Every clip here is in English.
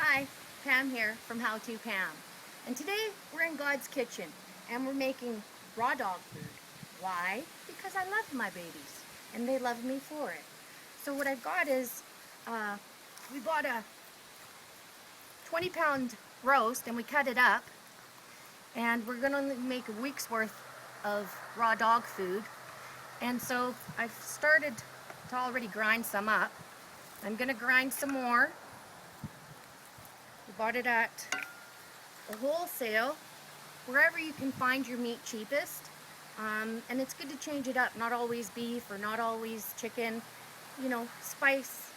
Hi, Pam here from howtopam. And today we're in God's kitchen and we're making raw dog food. Why? Because I love my babies and they love me for it. So what I've got is, we bought a 20-pound roast and we cut it up, and we're going to make a week's worth of raw dog food. And so I've started to already grind some up. I'm going to grind some more. We bought it at a wholesale, wherever you can find your meat cheapest. And it's good to change it up, not always beef or not always chicken. You know, spice,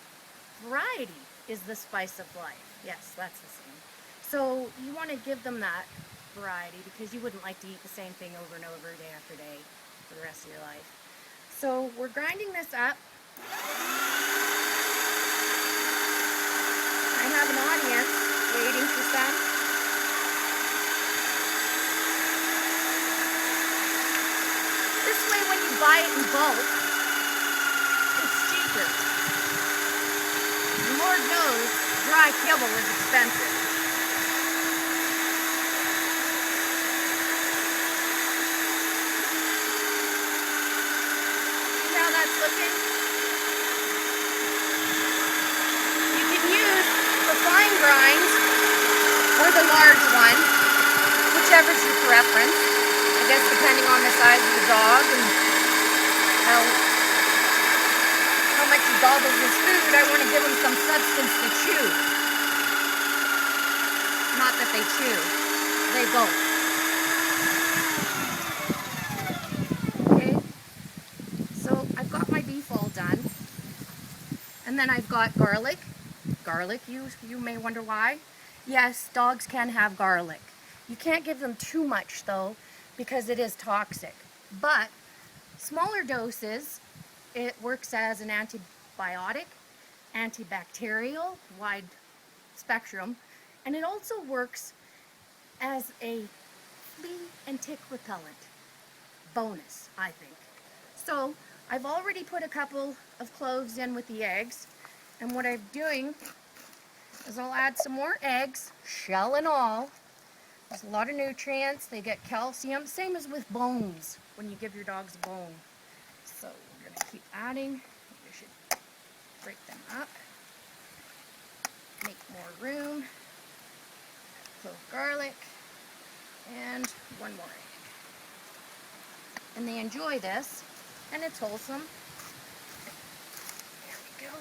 variety is the spice of life. Yes, that's the same. So you want to give them that variety because you wouldn't like to eat the same thing over and over, day after day, for the rest of your life. So we're grinding this up. I have an audience waiting for some. This way, when you buy it in bulk, it's cheaper. The Lord knows dry kibble is expensive. See how that's looking? You can use the fine grind or the large one, whichever's your preference. I guess depending on the size of the dog and how much he gobbles his food, I want to give him some substance to chew. Not that they chew, they both. Okay, so I've got my beef all done. And then I've got garlic. Garlic, you may wonder why. Yes, dogs can have garlic. You can't give them too much though, because it is toxic. But smaller doses, it works as an antibiotic, antibacterial, wide spectrum, and it also works as a flea and tick repellent. Bonus, I think. So I've already put a couple of cloves in with the eggs, and what I'm doing is I'll add some more eggs, shell and all. There's a lot of nutrients. They get calcium, same as with bones when you give your dogs a bone. So we're going to keep adding. We should break them up, make more room. Clove garlic and one more egg. And they enjoy this, and it's wholesome. There we go.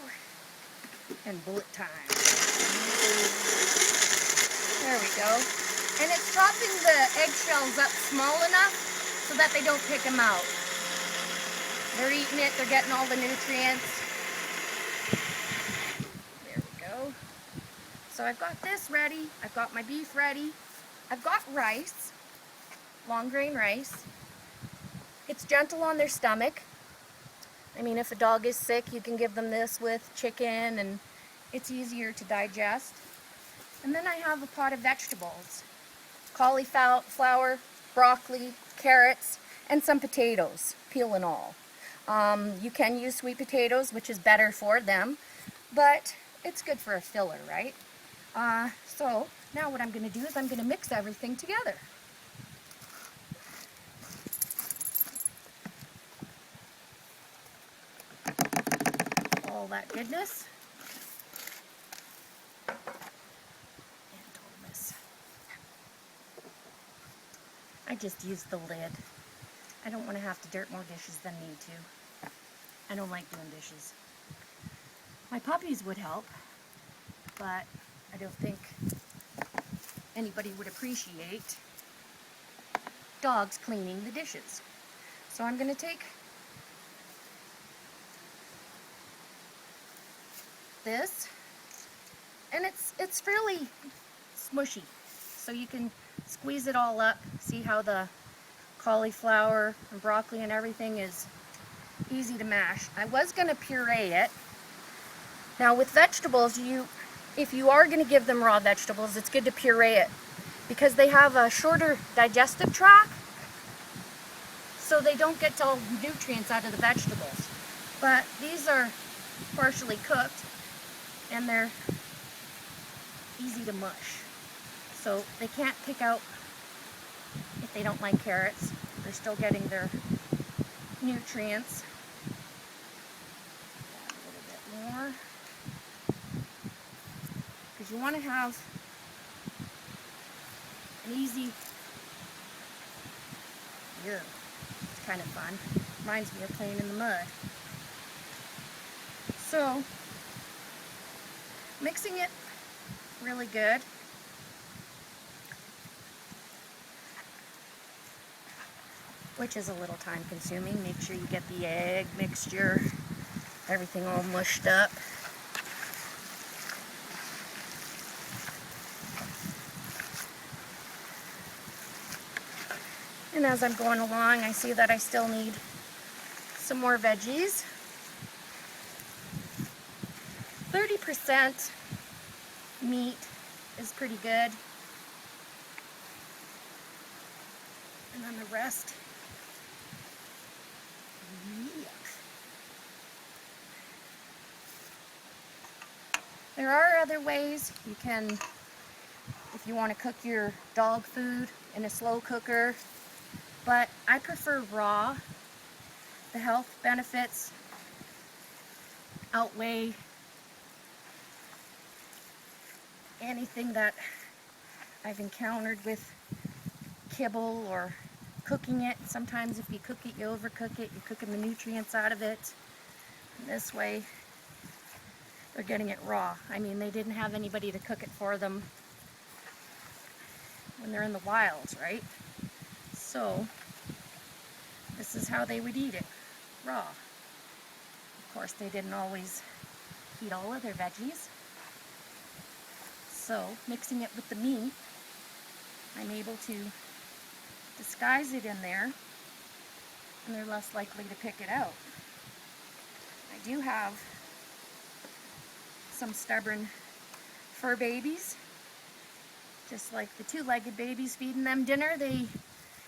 And bullet time. There we go. And it's chopping the eggshells up small enough so that they don't pick them out. They're eating it, they're getting all the nutrients. There we go. So I've got this ready, I've got my beef ready, I've got rice, long grain rice. It's gentle on their stomach. I mean, if a dog is sick, you can give them this with chicken and it's easier to digest. And then I have a pot of vegetables. Cauliflower, broccoli, carrots, and some potatoes, peel and all. You can use sweet potatoes, which is better for them, but it's good for a filler, right? So now what I'm going to do is I'm going to mix everything together. All that goodness. I just used the lid. I don't want to have to dirt more dishes than need to. I don't like doing dishes. My puppies would help, but I don't think anybody would appreciate dogs cleaning the dishes. So I'm going to take this, and it's fairly smushy, so you can squeeze it all up. See how the cauliflower and broccoli and everything is easy to mash. I was going to puree it. Now with vegetables, if you are going to give them raw vegetables, it's good to puree it because they have a shorter digestive tract, so they don't get all nutrients out of the vegetables. But these are partially cooked and they're easy to mush. So they can't pick out if they don't like carrots. They're still getting their nutrients. Add a little bit more. Because you want to have an easy, yeah, it's kind of fun. Reminds me of playing in the mud. So, mixing it really good. Which is a little time consuming. Make sure you get the egg mixture, everything all mushed up. And as I'm going along, I see that I still need some more veggies. 30% meat is pretty good. And then the rest, yes. There are other ways you can, if you want to cook your dog food in a slow cooker, but I prefer raw. The health benefits outweigh anything that I've encountered with kibble or cooking it. Sometimes if you cook it, you overcook it, you're cooking the nutrients out of it. And this way, they're getting it raw. I mean, they didn't have anybody to cook it for them when they're in the wilds, right? So, this is how they would eat it, raw. Of course, they didn't always eat all of their veggies. So, mixing it with the meat, I'm able to disguise it in there, and they're less likely to pick it out. I do have some stubborn fur babies, just like the two-legged babies. Feeding them dinner, they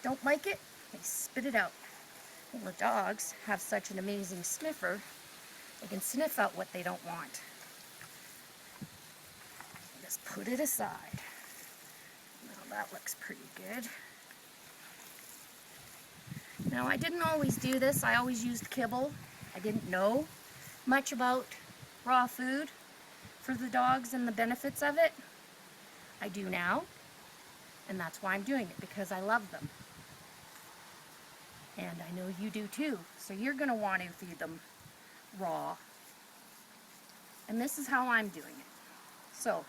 don't like it, they spit it out. Well, the dogs have such an amazing sniffer, they can sniff out what they don't want. Just put it aside. Now that looks pretty good. Now, I didn't always do this. I always used kibble. I didn't know much about raw food for the dogs and the benefits of it. I do now, and that's why I'm doing it, because I love them. And I know you do too, so you're going to want to feed them raw. And this is how I'm doing it. So,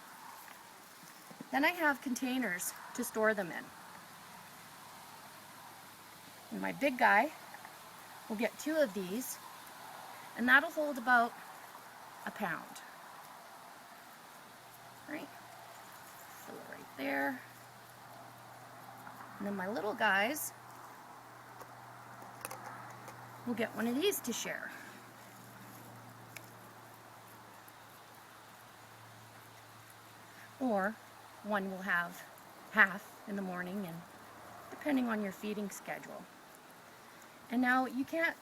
then I have containers to store them in. And my big guy will get 2 of these, and that'll hold about a pound. Right? Fill it right there. And then my little guys will get one of these to share. Or one will have half in the morning, and depending on your feeding schedule. And now you can't,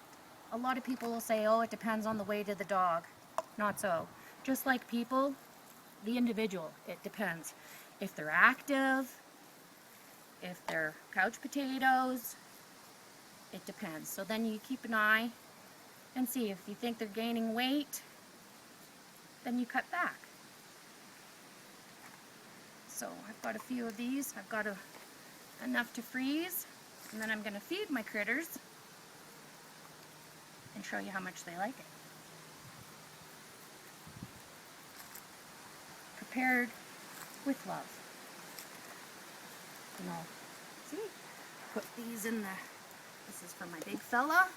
a lot of people will say, oh, it depends on the weight of the dog. Not so. Just like people, the individual, it depends. If they're active, if they're couch potatoes, it depends. So then you keep an eye and see if you think they're gaining weight, then you cut back. So I've got a few of these. I've got enough to freeze, and then I'm going to feed my critters and show you how much they like it. Prepared with love. And I'll, see, put these in this is for my big fella,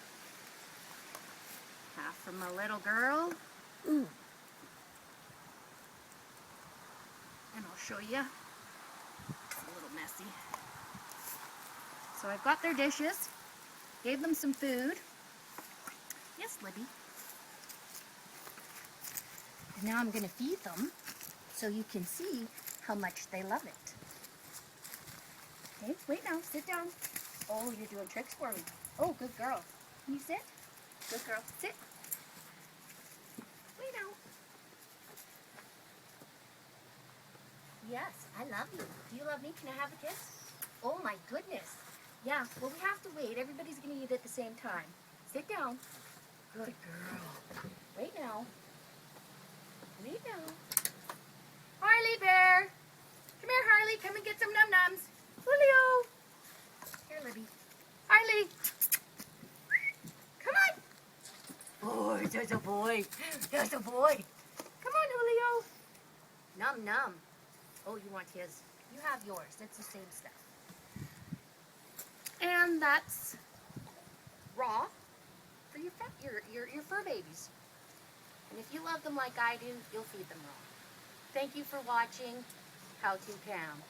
half for my little girl. Ooh. And I'll show you. It's a little messy. So I've got their dishes, gave them some food. Yes, Libby. And now I'm going to feed them so you can see how much they love it. Okay, wait now, sit down. Oh, you're doing tricks for me. Oh, good girl. Can you sit? Good girl, sit. Wait now. Yes, I love you. Do you love me? Can I have a kiss? Oh my goodness. Yeah, well we have to wait. Everybody's gonna eat at the same time. Sit down. Good girl. Wait now. Wait now. Harley Bear! Come here, Harley. Come and get some num-nums. Julio! Here, Libby. Harley! Come on! Oh, there's a boy. There's a boy. Come on, Julio. Num-num. Oh, you want his. You have yours. It's the same stuff. And that's raw for your fur babies. And if you love them like I do, you'll feed them raw. Thank you for watching How To Pam.